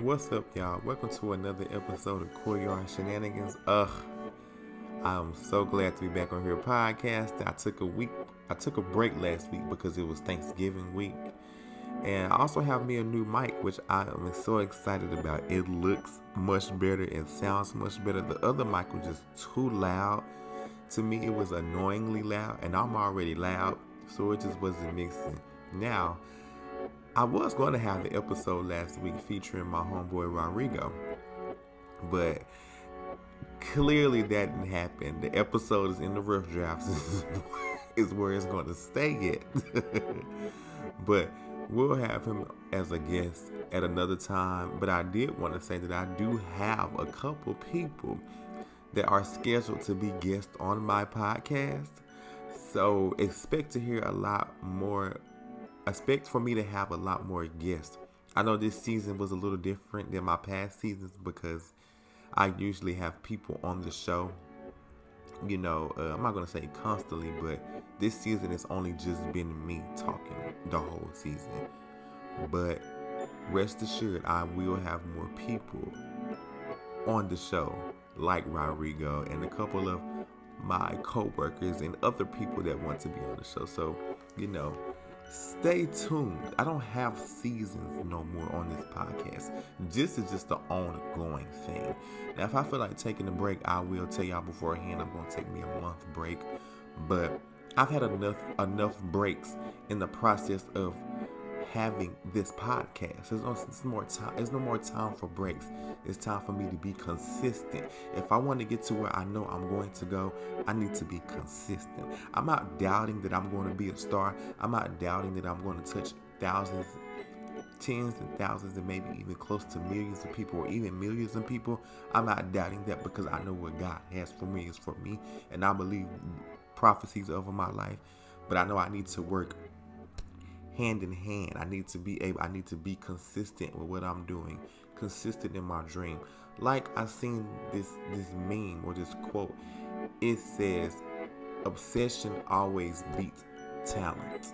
What's up, y'all? Welcome to another episode of Courtyard Shenanigans. I'm so glad to be back on here podcasting. I took a break last week because it was Thanksgiving week. And I also have me a new mic, which I am so excited about. It looks much better and sounds much better. The other mic was just too loud. To me, it was annoyingly loud, and I'm already loud, so it just wasn't mixing. Now, I was going to have the episode last week featuring my homeboy Rodrigo, but clearly that didn't happen. The episode is in the rough drafts is where it's going to stay at. But we'll have him as a guest at another time. But I did want to say that I do have a couple people that are scheduled to be guests on my podcast. So expect to hear a lot more. Expect for me to have a lot more guests. I know this season was a little different than my past seasons because I usually have people on the show. I'm not going to say constantly, but this season it's only just been me talking the whole season. But rest assured, I will have more people on the show, like Rodrigo and a couple of my co-workers and other people that want to be on the show. So, stay tuned. I don't have seasons no more on this podcast. This is just the ongoing thing. Now, if I feel like taking a break, I will tell y'all beforehand I'm going to take me a month break. But I've had enough breaks in the process of having this podcast. There's no more time for breaks. It's time for me to be consistent. If I want to get to where I know I'm going to go, I need to be consistent. I'm not doubting that I'm going to be a star. I'm not doubting that I'm going to touch thousands, tens and thousands, and maybe even close to millions of people, or even millions of people. I'm not doubting that because I know what God has for me is for me, and I believe prophecies over my life. But I know I need to work hand in hand. I need to be consistent with what I'm doing, consistent in my dream. Like I seen this meme or this quote. It says, obsession always beats talent.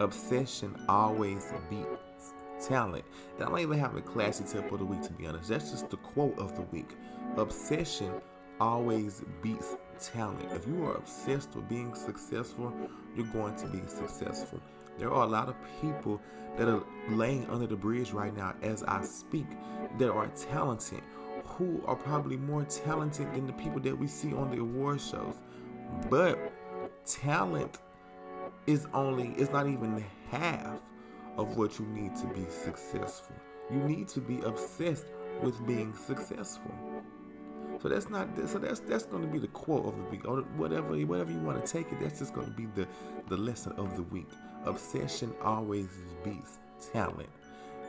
Obsession always beats talent. And I don't even have a classy tip of the week, to be honest. That's just the quote of the week. Obsession always beats talent. If you are obsessed with being successful, you're going to be successful. There are a lot of people that are laying under the bridge right now as I speak that are talented, who are probably more talented than the people that we see on the award shows. But talent is not even half of what you need to be successful. You need to be obsessed with being successful. So that's going to be the quote of the week, or whatever you want to take it. That's just going to be the lesson of the week. Obsession always beats talent.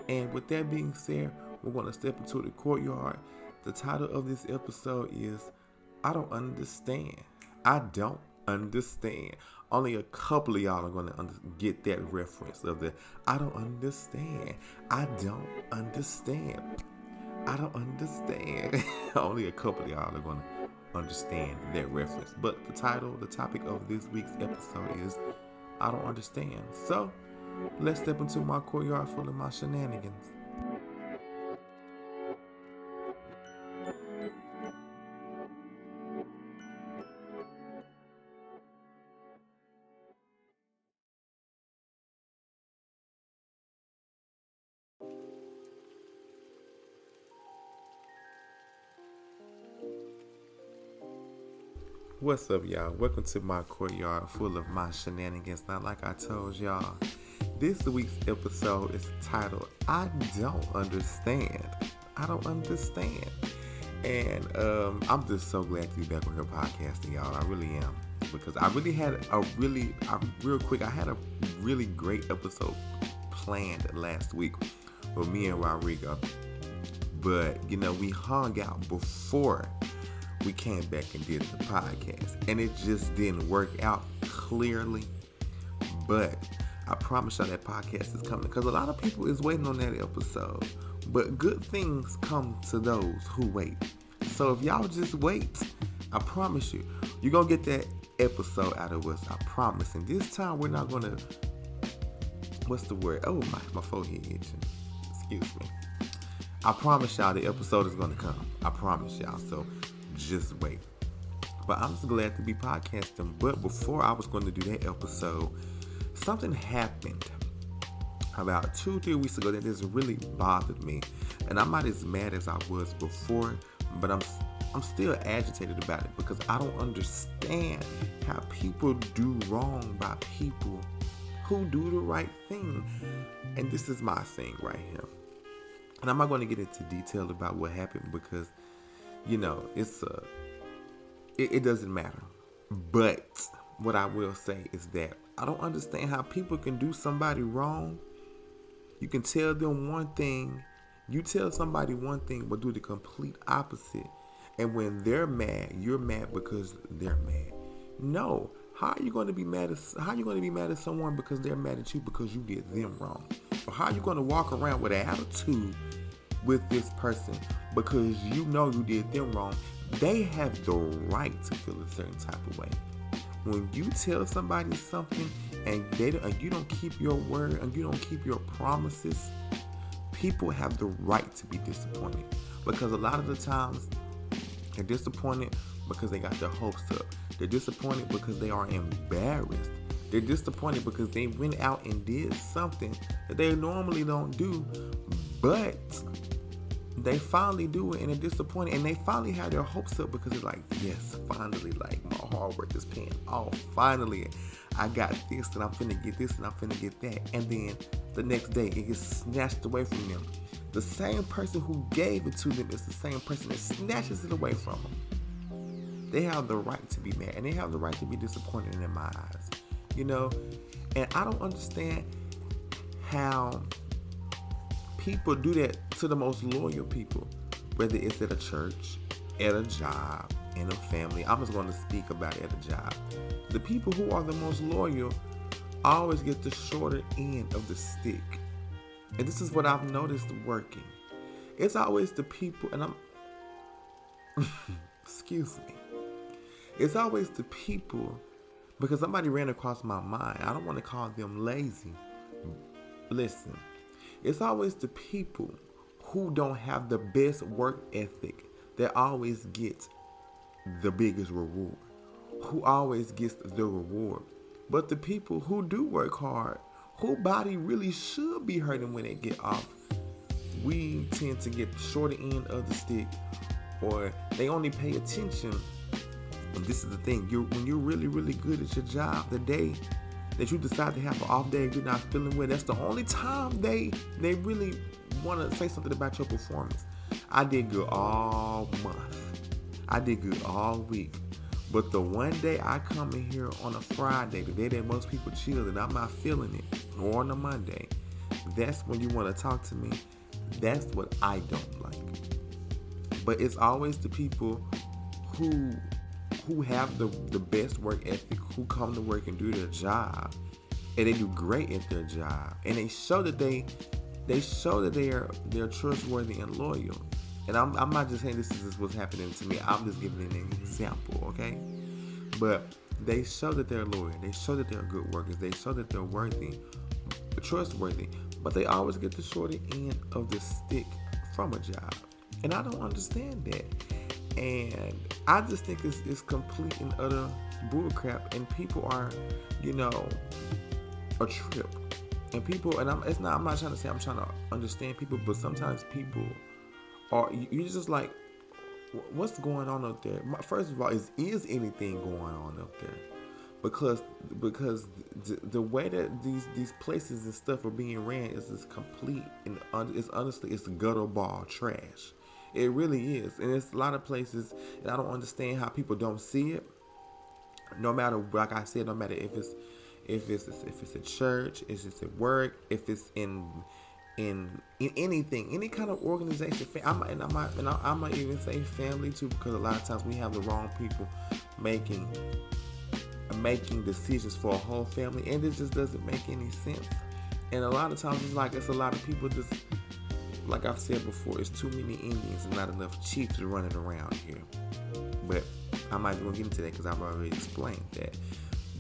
And with that being said, we're going to step into the courtyard. The title of this episode is I Don't Understand. I don't understand. Only a couple of y'all are going to get that reference of the I don't understand. I don't understand. I don't understand. Only a couple of y'all are going to understand that reference. But the topic of this week's episode is I don't understand. So let's step into my courtyard full of my shenanigans. What's up, y'all? Welcome to my courtyard full of my shenanigans. Now, like I told y'all, this week's episode is titled I Don't Understand. I don't understand. And I'm just so glad to be back on here podcasting, y'all. I really am. Because I really had I had a really great episode planned last week with me and Rodrigo. But, we hung out before we came back and did the podcast, and it just didn't work out clearly. But I promise y'all that podcast is coming, because a lot of people is waiting on that episode. But good things come to those who wait. So if y'all just wait, I promise you're gonna get that episode out of us. I promise. And this time we're not gonna, what's the word? Oh, my forehead itching. Excuse me. I promise y'all the episode is going to come. I promise y'all. So just wait. But I'm just glad to be podcasting. But before I was going to do that episode, something happened about 2-3 weeks ago that just really bothered me. And I'm not as mad as I was before, but I'm still agitated about it because I don't understand how people do wrong by people who do the right thing. And this is my thing right here. And I'm not going to get into detail about what happened because, it doesn't matter. But what I will say is that I don't understand how people can do somebody wrong. You can tell them one thing, you tell somebody one thing, but do the complete opposite. And when they're mad, you're mad because they're mad. No. How are you going to be mad at someone because they're mad at you because you did them wrong? Or how are you going to walk around with an attitude with this person because you know you did them wrong? They have the right to feel a certain type of way. When you tell somebody something and you don't keep your word and you don't keep your promises, people have the right to be disappointed. Because a lot of the times they're disappointed because they got their hopes up. They're disappointed because they are embarrassed. They're disappointed because they went out and did something that they normally don't do, but they finally do it and they're disappointed, and they finally have their hopes up because they're like, yes, finally, like my hard work is paying off. Finally, I got this and I'm finna get this and I'm finna get that. And then the next day it gets snatched away from them. The same person who gave it to them is the same person that snatches it away from them. They have the right to be mad and they have the right to be disappointed in my eyes, and I don't understand how people do that to the most loyal people, whether it's at a church, at a job, in a family. I'm just going to speak about it at a job. The people who are the most loyal always get the shorter end of the stick. And this is what I've noticed working. It's always the people, and excuse me. It's always the people, because somebody ran across my mind. I don't want to call them lazy. Listen, it's always the people who don't have the best work ethic that always get the biggest reward, who always gets the reward. But the people who do work hard, whose body really should be hurting when they get off, we tend to get the shorter end of the stick, or they only pay attention. And this is the thing, when you're really, really good at your job, the day that you decide to have an off day, you're not feeling well, that's the only time they really want to say something about your performance. I did good all month. I did good all week. But the one day I come in here on a Friday, the day that most people chill and I'm not feeling it, or on a Monday, that's when you want to talk to me. That's what I don't like. But it's always the people who have the best work ethic, who come to work and do their job, and they do great at their job, and they show that they're trustworthy and loyal. And I'm not just saying this is what's happening to me. I'm just giving an example, okay? But they show that they're loyal. They show that they're good workers. They show that they're trustworthy. But they always get the shorter end of the stick from a job. And I don't understand that. And I just think it's complete and utter bullcrap. And people are, a trip. And people, and I'm not trying to say I'm trying to understand people, but sometimes people are, you're just like, what's going on up there? First of all, is anything going on up there? Because the way that these places and stuff are being ran is just complete and it's gutter ball trash. It really is. And it's a lot of places, and I don't understand how people don't see it. No matter, like I said, no matter if it's at church, if it's at work, if it's in anything, any kind of organization. I might even say family too, because a lot of times we have the wrong people making decisions for a whole family, and it just doesn't make any sense. And a lot of times it's a lot of people just, like I've said before, it's too many Indians and not enough chiefs running around here. But I'm not going to get into that because I've already explained that.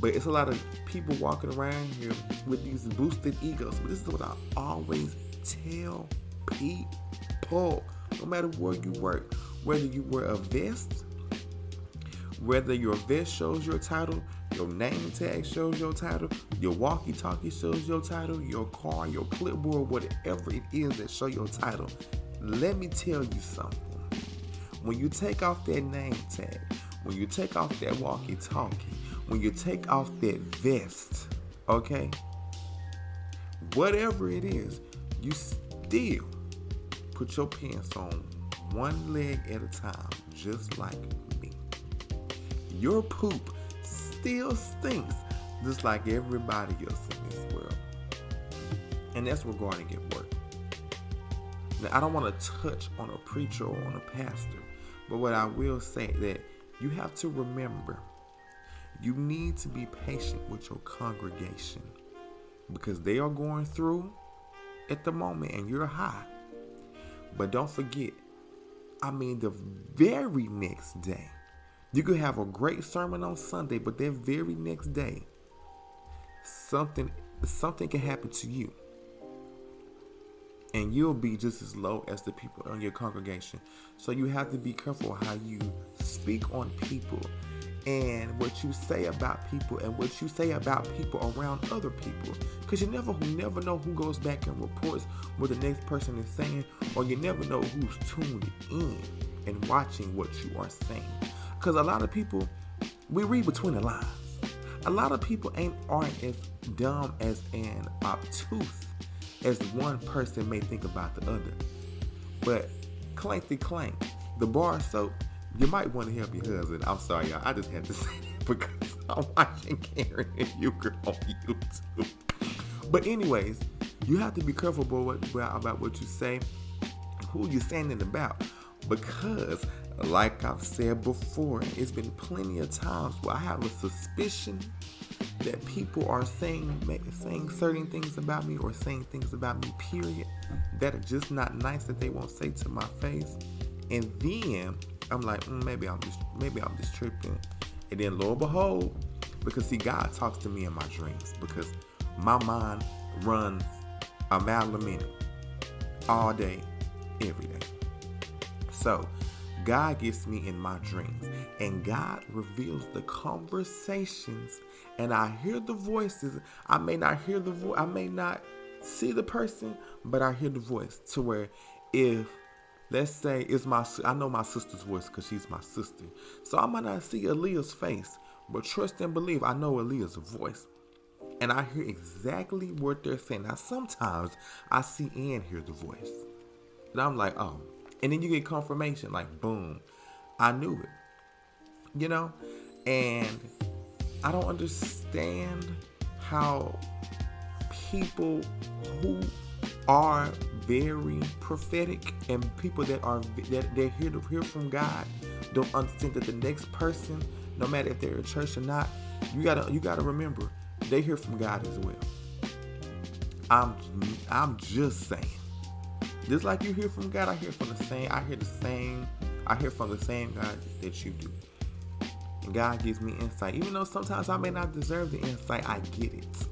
But it's a lot of people walking around here with these boosted egos. But this is what I always tell people. pull. No matter where you work, whether you wear a vest, whether your vest shows your title, your name tag shows your title, your walkie-talkie shows your title, your car, your clipboard, whatever it is that show your title. Let me tell you something. When you take off that name tag, when you take off that walkie-talkie, when you take off that vest, okay, whatever it is, you still put your pants on one leg at a time, just like me. Your poop still stinks, just like everybody else in this world. And that's regarding at work. Now, I don't want to touch on a preacher or on a pastor, but what I will say that you have to remember, you need to be patient with your congregation because they are going through at the moment and you're high. But don't forget, the very next day, you could have a great sermon on Sunday, but that very next day, something can happen to you. And you'll be just as low as the people in your congregation. So you have to be careful how you speak on people and what you say about people and what you say about people around other people. Because you never know who goes back and reports what the next person is saying, or you never know who's tuned in and watching what you are saying. Because a lot of people, we read between the lines. A lot of people aren't as dumb as an obtuse as one person may think about the other. But clank, the bar soap, you might want to help your husband. I'm sorry, y'all. I just had to say that because I'm watching Karen and Euchre on YouTube. But anyways, you have to be careful about what you say, who you're saying it about. Because, like I've said before, it's been plenty of times where I have a suspicion that people are saying certain things about me or saying things about me, period, that are just not nice that they won't say to my face. And then I'm like, maybe I'm just tripping. And then lo and behold, because see, God talks to me in my dreams because my mind runs a mile a minute, all day, every day. So God gets me in my dreams and God reveals the conversations, and I hear the voices. I may not hear the voice, I may not see the person, but I hear the voice to where if, let's say I know my sister's voice because she's my sister. So I might not see Aaliyah's face, but trust and believe I know Aaliyah's voice. And I hear exactly what they're saying. Now sometimes I see and hear the voice. And I'm like, oh. And then you get confirmation, like, boom, I knew it. And I don't understand how people who are very prophetic and people that they're here to hear from God don't understand that the next person, no matter if they're in church or not, you gotta remember they hear from God as well. I'm just saying. Just like you hear from God, I hear from the same God that you do. And God gives me insight. Even though sometimes I may not deserve the insight, I get it.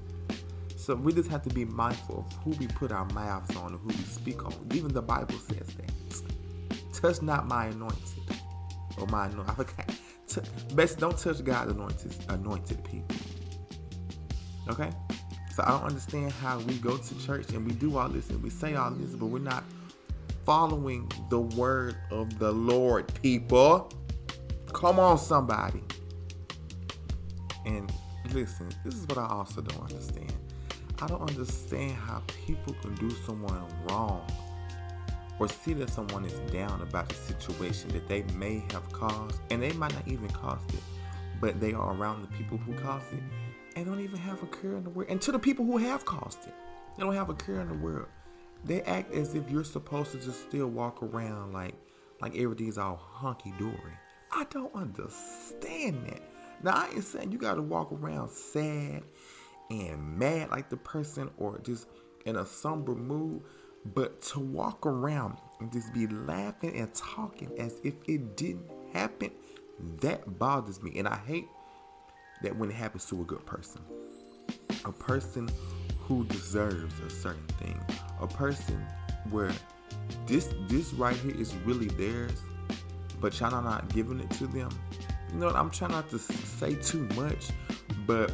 So we just have to be mindful of who we put our mouths on and who we speak on. Even the Bible says that. Touch not my anointed. Or my anointed. I forgot. Best don't touch God's anointed people. Okay? So I don't understand how we go to church and we do all this and we say all this, but we're not following the word of the Lord, people. Come on, somebody. And listen, this is what I also don't understand. I don't understand how people can do someone wrong or see that someone is down about the situation that they may have caused, and they might not even caused it, but they are around the people who caused it and don't even have a care in the world. And to the people who have caused it, they don't have a care in the world. They act as if you're supposed to just still walk around like everything's all hunky-dory. I don't understand that. Now, I ain't saying you got to walk around sad and mad like the person or just in a somber mood, but to walk around and just be laughing and talking as if it didn't happen, that bothers me. And I hate that when it happens to a good person, a person who deserves a certain thing, a person where this right here is really theirs, but y'all not giving it to them. You know what? I'm trying not to say too much, but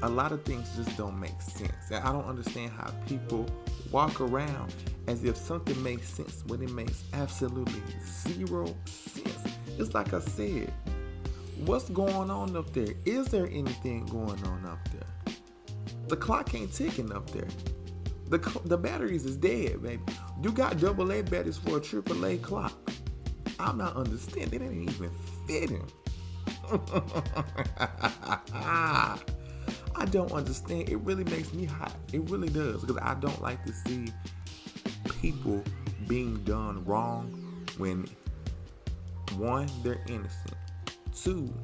a lot of things just don't make sense. And I don't understand how people walk around as if something makes sense when it makes absolutely zero sense. It's like I said, what's going on up there? Is there anything going on up there? The clock ain't ticking up there. The batteries is dead, baby. You got AA batteries for a AAA clock. I'm not understanding. It ain't even fitting. I don't understand. It really makes me hot. It really does, because I don't like to see people being done wrong when, one, they're innocent. Two,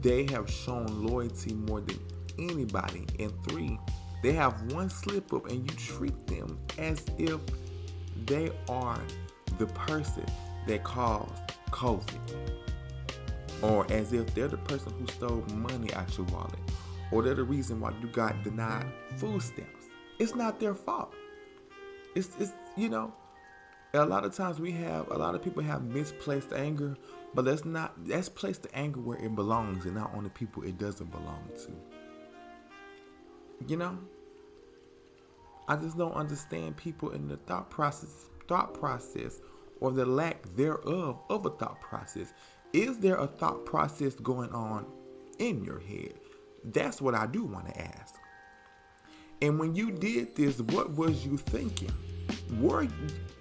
they have shown loyalty more than anybody. And three, they have one slip up and you treat them as if they are the person that caused COVID, or as if they're the person who stole money out your wallet, or they're the reason why you got denied food stamps. It's not their fault. It's a lot of times a lot of people have misplaced anger, but that's place the anger where it belongs and not on the people it doesn't belong to. I just don't understand people in the thought process or the lack thereof of a thought process. Is there a thought process going on in your head? That's what I do want to ask. And when you did this, what was you thinking?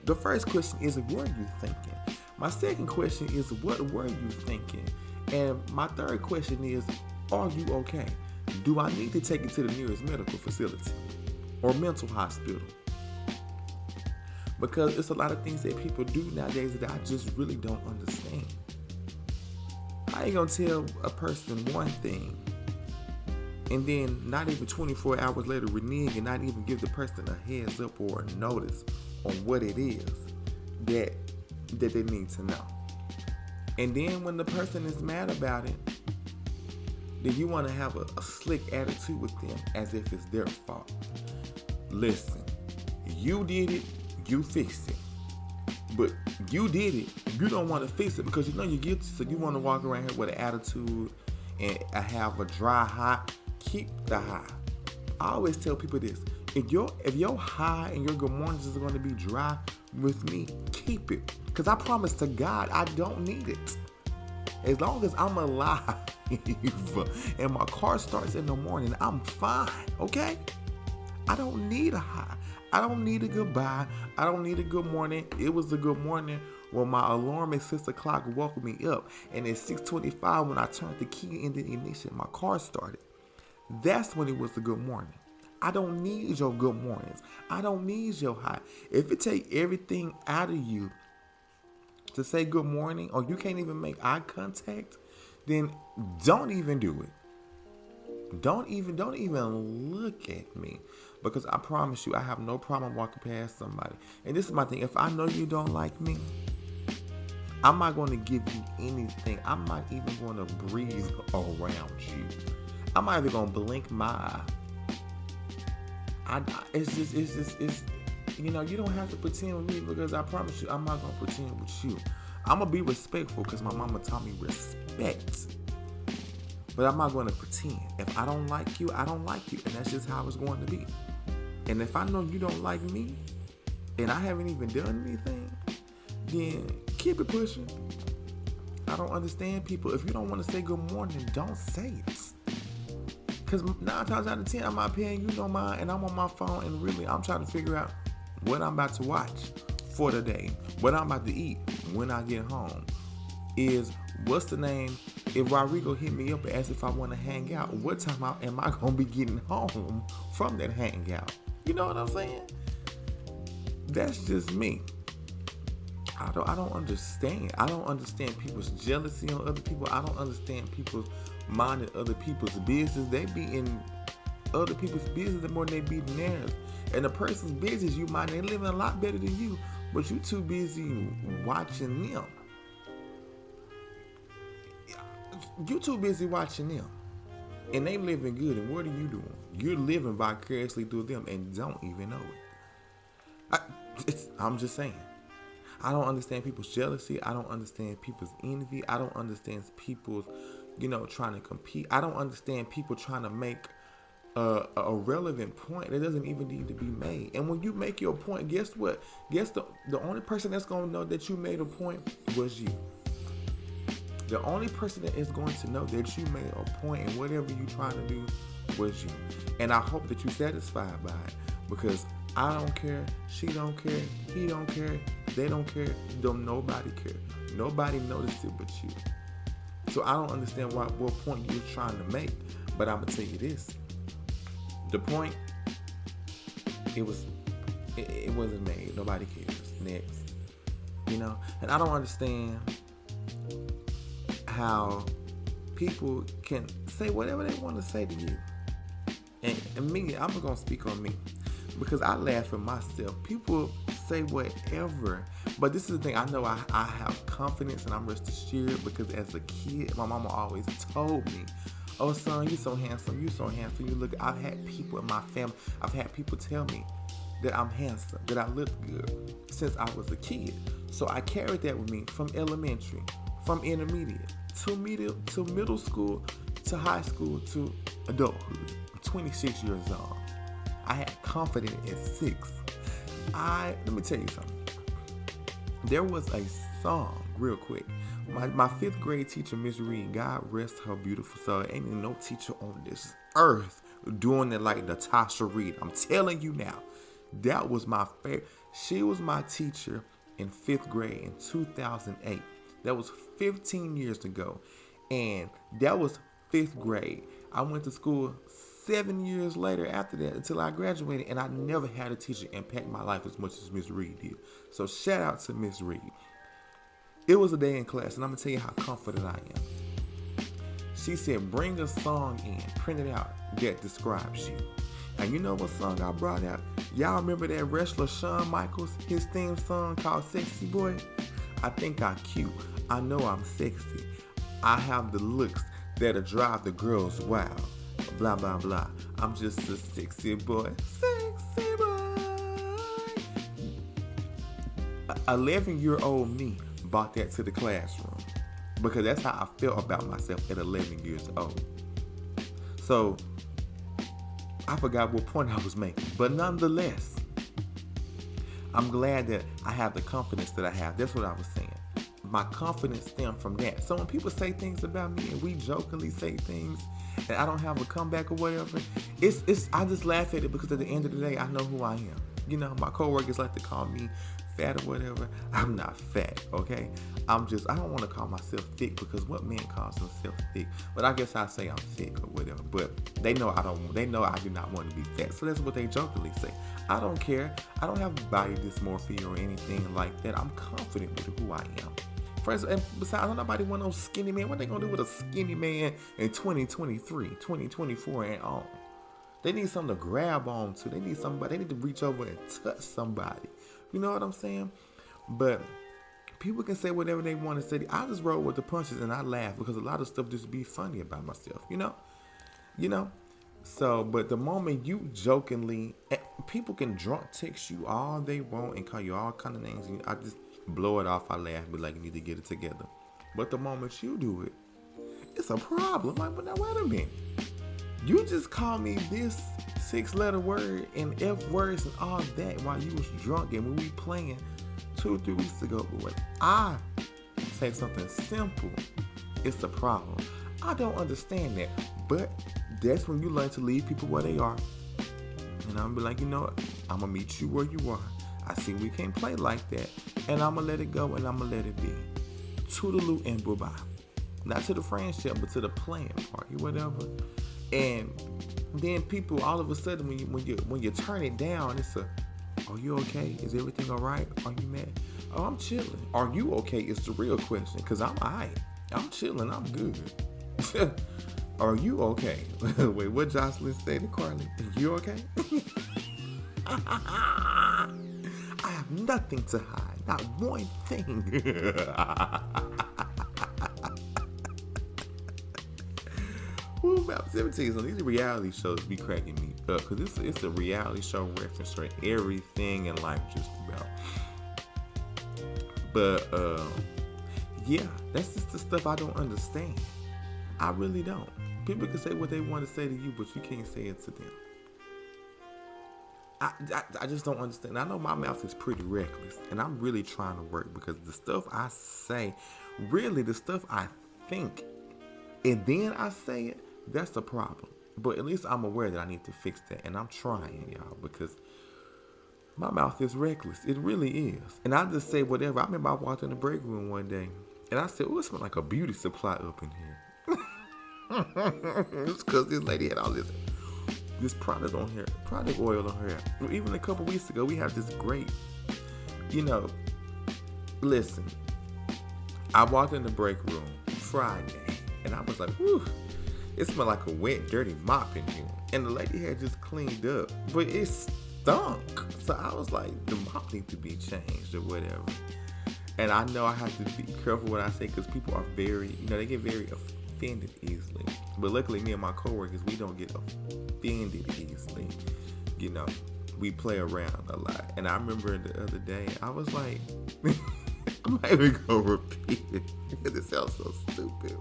The first question is, were you thinking? My second question is, what were you thinking? And my third question is, are you okay? Do I need to take you to the nearest medical facility or mental hospital? Because it's a lot of things that people do nowadays that I just really don't understand. I ain't gonna tell a person one thing and then not even 24 hours later renege and not even give the person a heads up or a notice on what it is that they need to know. And then when the person is mad about it, then you want to have a slick attitude with them as if it's their fault. Listen, you did it, you fixed it. But you did it, you don't want to fix it because you know you're guilty, so you want to walk around here with an attitude and have a dry high. Keep the high. I always tell people this: if your high and your good mornings is going to be dry with me, keep it. Because I promise to God, I don't need it. As long as I'm alive and my car starts in the morning, I'm fine, okay? I don't need a high. I don't need a goodbye. I don't need a good morning. It was a good morning when my alarm at 6 o'clock woke me up. And at 6:25, when I turned the key in the ignition, my car started. That's when it was a good morning. I don't need your good mornings. I don't need your high. If it take everything out of you to say good morning, or you can't even make eye contact, then don't even do it. Don't even look at me, because I promise you, I have no problem walking past somebody. And this is my thing: if I know you don't like me, I'm not going to give you anything. I'm not even going to breathe around you. I'm not even going to blink my eye. It's you don't have to pretend with me, because I promise you, I'm not going to pretend with you. I'm going to be respectful because my mama taught me respect. But I'm not going to pretend. If I don't like you, I don't like you. And that's just how it's going to be. And if I know you don't like me, and I haven't even done anything, then keep it pushing. I don't understand people. If you don't want to say good morning, don't say it. Because 9 times out of 10, I'm not paying you no mind, and I'm on my phone, and really, I'm trying to figure out what I'm about to watch for the day, what I'm about to eat when I get home. What's the name? If Rodrigo hit me up and asks if I want to hang out, what time am I going to be getting home from that hangout? You know what I'm saying? That's just me. I don't understand. I don't understand people's jealousy on other people. I don't understand people's minding other people's business. They be in other people's business more than they be in theirs. And the person's business you mind, they living a lot better than you, but you too busy watching them. You too busy watching them. And they living good, and what are you doing? You're living vicariously through them and don't even know it. I'm just saying. I don't understand people's jealousy. I don't understand people's envy. I don't understand people's, trying to compete. I don't understand people trying to make a relevant point that doesn't even need to be made. And when you make your point, guess what? Guess the only person that's going to know that you made a point was you. The only person that is going to know that you made a point in whatever you're trying to do was you. And I hope that you're satisfied by it, because I don't care, she don't care, he don't care, they don't care, nobody care. Nobody noticed it but you. So I don't understand what point you're trying to make, but I'm gonna tell you this. The point, it wasn't made. Nobody cares. Next. And I don't understand how people can say whatever they want to say to you. And me, I'm gonna speak on me, because I laugh at myself. People say whatever, but this is the thing. I know I have confidence, and I'm rest assured, because as a kid, my mama always told me, "Oh son, you so handsome, you so handsome, you look." I've had people in my family, I've had people tell me that I'm handsome, that I look good since I was a kid. So I carried that with me from elementary, from intermediate, to middle school, to high school, to adulthood. I'm 26 years old. I had confidence at 6. Let me tell you something. There was a song, real quick. My 5th grade teacher, Miss Reed, God rest her beautiful soul. Ain't no teacher on this earth doing it like Natasha Reed. I'm telling you now, that was my favorite. She was my teacher in 5th grade in 2008. That was 15 years ago. And that was 5th grade. I went to school 7 years later after that until I graduated, and I never had a teacher impact my life as much as Miss Reed did. So shout out to Miss Reed. It was a day in class, and I'm going to tell you how confident I am. She said, bring a song in, print it out, that describes you. And you know what song I brought out? Y'all remember that wrestler Shawn Michaels, his theme song called Sexy Boy? I think I'm cute. I know I'm sexy. I have the looks that'll drive the girls wild. Blah, blah, blah. I'm just a sexy boy. Sexy boy. 11-year-old me brought that to the classroom, because that's how I felt about myself at 11 years old. So I forgot what point I was making, but nonetheless, I'm glad that I have the confidence that I have. That's what I was saying. My confidence stemmed from that. So when people say things about me, and we jokingly say things, and I don't have a comeback or whatever, I just laugh at it, because at the end of the day, I know who I am. My coworkers like to call me fat or whatever. I'm not fat, okay? I don't want to call myself thick, because what man calls himself thick? But I guess I say I'm thick or whatever. But they know I do not want to be fat. So that's what they jokingly say. I don't care. I don't have body dysmorphia or anything like that. I'm confident with who I am. And besides, nobody want no skinny man. What they gonna do with a skinny man in 2023, 2024 and on? They need something to grab on to. They need to reach over and touch somebody. You know what I'm saying? But people can say whatever they want to say. I just roll with the punches, and I laugh, because a lot of stuff just be funny about myself. So, but the moment you jokingly, people can drunk text you all they want and call you all kind of names, and I just blow it off. I laugh, be like, you need to get it together. But the moment you do it, it's a problem. Like, but now wait a minute. You just called me this 6-letter word and F words and all that while you was drunk, and when we playing 2 or 3 weeks ago. But when I say something simple, it's a problem. I don't understand that. But that's when you learn to leave people where they are. And I'm be like, you know what? I'm going to meet you where you are. I see we can't play like that. And I'm going to let it go, and I'm going to let it be. Toodaloo and bye-bye. Not to the friendship, but to the playing party, whatever. And then people, all of a sudden, when you turn it down, it's are you okay? Is everything all right? Are you mad? Oh, I'm chilling. Are you okay? It's the real question, because I'm all right. I'm chilling. I'm good. Are you okay? Wait, what Jocelyn said to Carly? You okay? I have nothing to hide. Not one thing. Woo, about 17. So these reality shows be cracking me up because it's a reality show reference for everything in life, just about. But yeah, that's just the stuff I don't understand. I really don't. People can say what they want to say to you, but you can't say it to them. I just don't understand. I know my mouth is pretty reckless, and I'm really trying to work because the stuff I say, really the stuff I think, and then I say it, that's the problem. But at least I'm aware that I need to fix that, and I'm trying, y'all, because my mouth is reckless. It really is. And I just say whatever. I remember I walked in the break room one day, and I said, oh, it smells like a beauty supply up in here. It's because this lady had all this product on her, product oil on her. Even a couple weeks ago, we have this great, listen, I walked in the break room Friday, and I was like, whew, it smelled like a wet, dirty mop in here. And the lady had just cleaned up, but it stunk. So I was like, the mop needs to be changed or whatever. And I know I have to be careful what I say because people are very, they get very offended easily. But luckily, me and my coworkers, we don't get offended easily. We play around a lot. And I remember the other day, I was like, I'm not even gonna repeat it because it sounds so stupid.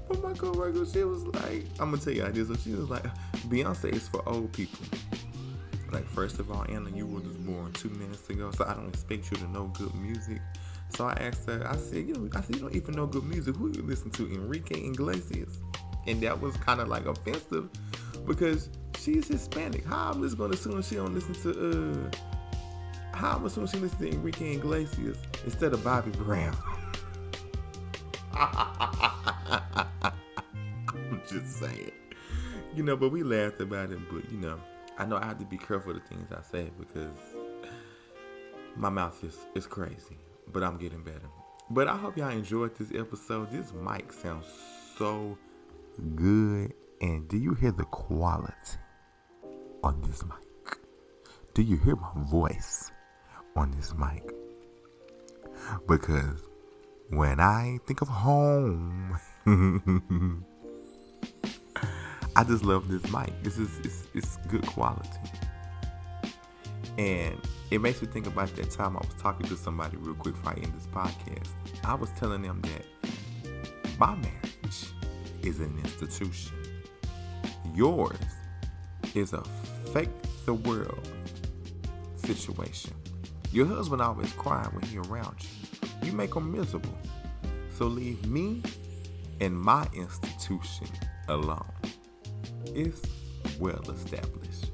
But my coworker, she was like, I'm gonna tell you this. So she was like, Beyonce is for old people. Like, first of all, Anna, you were just born 2 minutes ago, so I don't expect you to know good music. So I asked her, I said, you don't even know good music. Who you listen to? Enrique Iglesias? And that was kind of like offensive because she's Hispanic. How I'm just going to assume she don't listen to, how I'm assuming she listens to Enrique Iglesias instead of Bobby Brown? I'm just saying. But we laughed about it, but, I know I have to be careful of the things I say because my mouth is crazy. But I'm getting better. But I hope y'all enjoyed this episode. This mic sounds so good. And do you hear the quality on this mic? Do you hear my voice on this mic? Because when I think of home, I just love this mic. It's good quality. And it makes me think about that time I was talking to somebody real quick before I end this podcast. I was telling them that my marriage is an institution. Yours is a fake the world situation. Your husband always crying when he around you. You make him miserable. So leave me and my institution alone. It's well established.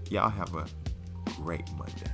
Y'all have a great Monday.